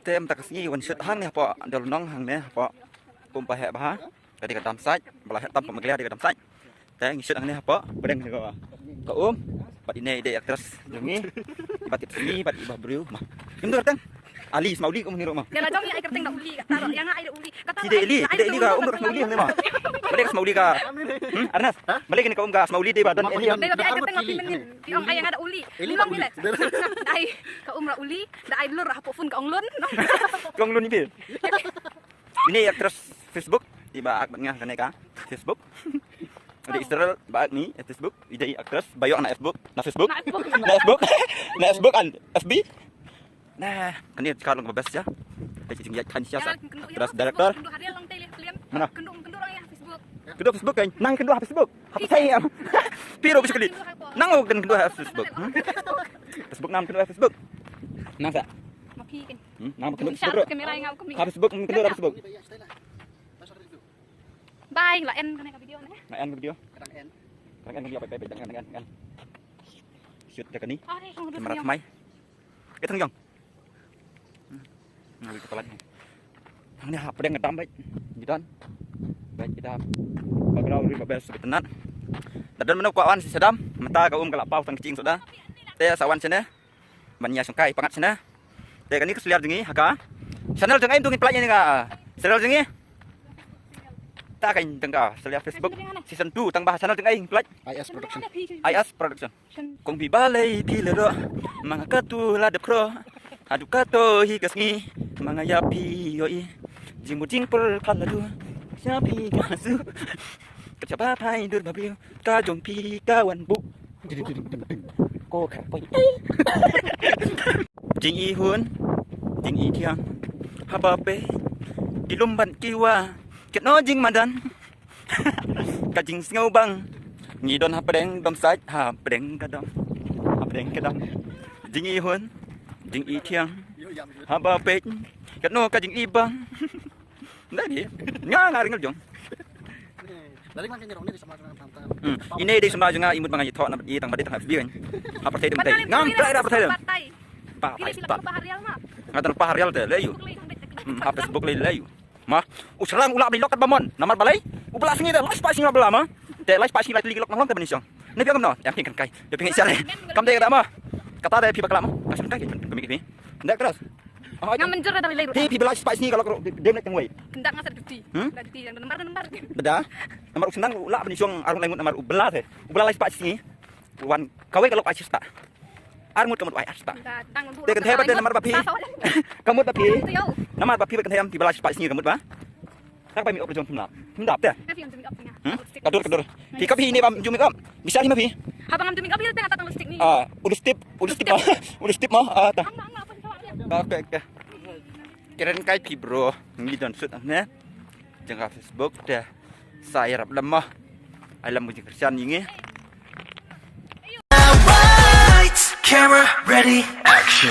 tem tak kesini wan shoot hang ni apa dal nong hang ni apa pumpa hek bah tadi ka dam sai belah tam pemeglia di ka dam sai te ngi shoot hang ni apa bedeng ni ka pat ini ide aktris jungi pat ini pat ibah beriu mah ini datang Ali Smauli kamu niru mah Yang ada yang kerting nak uli kata yang ada uli kata tidak Eli ka Smauli ni mah balik ka Smauli ka Arnas balik ni ka ka Smauli di badan Eli Dia tapi kerting nak pimen yang ada uli limang bilet dai ka umra uli dai lur hapo fun ka onglun kong lun ni ini aktris Facebook di baak ngah kan ka Facebook ada Israel baak ni Facebook ide aktris bayo na Facebook na Facebook na Facebook an FB nah kan dia sekarang ngebahas ya kita tinggal kan siapa terus director mana kendung orang ya Facebook kedua Facebook kan nang kedua Facebook apa saya piro sekali nang kedua Facebook Facebook nam kedua Facebook nang sa mapi kan nang kedua Facebook kamera yang aku Facebook kedua Facebook bye lah end kan video ni nah end video kadang video apa jangan shoot dekat ni kamera mai kita tengok ngambil kepala ni. Hang ni apa yang ngedam baik. Jidan. Baik kita bagrau ri babel sebut tenat. Dan mana kawan si sedam, mata ka kalak pau tang kecing sudah. Te sawan sene. Banyak sungkai pangat sene. Te kan ni keseliar jengi haka. Channel jengai tu pelajnya ni ka. Channel jengi. Ta kan tengah seliar Facebook season 2 tang bahasa channel jengai pelaj. IS Production. Kong bi balai pi lero. Manga katu la de pro. Adu kato hi kasngi mga yapi yoi jimuding per kaladu yapi kasu kecapa pai dur babiu ka jong pi kawan bu ko kha pai jing i hun jing i thiang haba pe dilum ban kiwa ket no jing madan ka jing ngau bang ni don ha pedeng dom sai ha pedeng kadam ha pedeng kadam jing i hun jing i thiang haba pe ket no ka jing i bang nda ni nga ringal jong ini di sama juga imut mangai thok na i tang badit tang FB kan apa thai dem tai ngam trai apa thai dem pa ngatal paharial te leyu ha Facebook leyu mah usrang ulak beli lokat bamon namar balai ubla singi te live passing bela mah te live passing live lok nong te benisong ni piang no yang kan kai dia pingin sial kam te kata mah kata dia pi baklam kasih kai kami ni ndak keras Yang menjer dari leru. Pi live passing kalau dia nak tengwei Kendak ngasar gede. Gede yang nomor. Beda. Nomor senang ulak benisong arung lengut nomor ubla te. Ubla live passing wan kawe kalau asis tak. Armut kamu ai asis tak. Te kan hebat nomor bapi. Kamu bapi. Nomor bapi kan hem pi live passing kamu ba. Tak pai mi op jong himdap te. Kadur. Pi kapi ni bam jumi kam. Bisa ni ma pi. Habang am jumi kapi te ngata tang listik ni. Udah step mah. Ta. Oke. Keren kai pi bro, ngi don sut ne. Jangka Facebook dah saya rap lemah. Alam mujik kerjaan ini. Camera ready, action.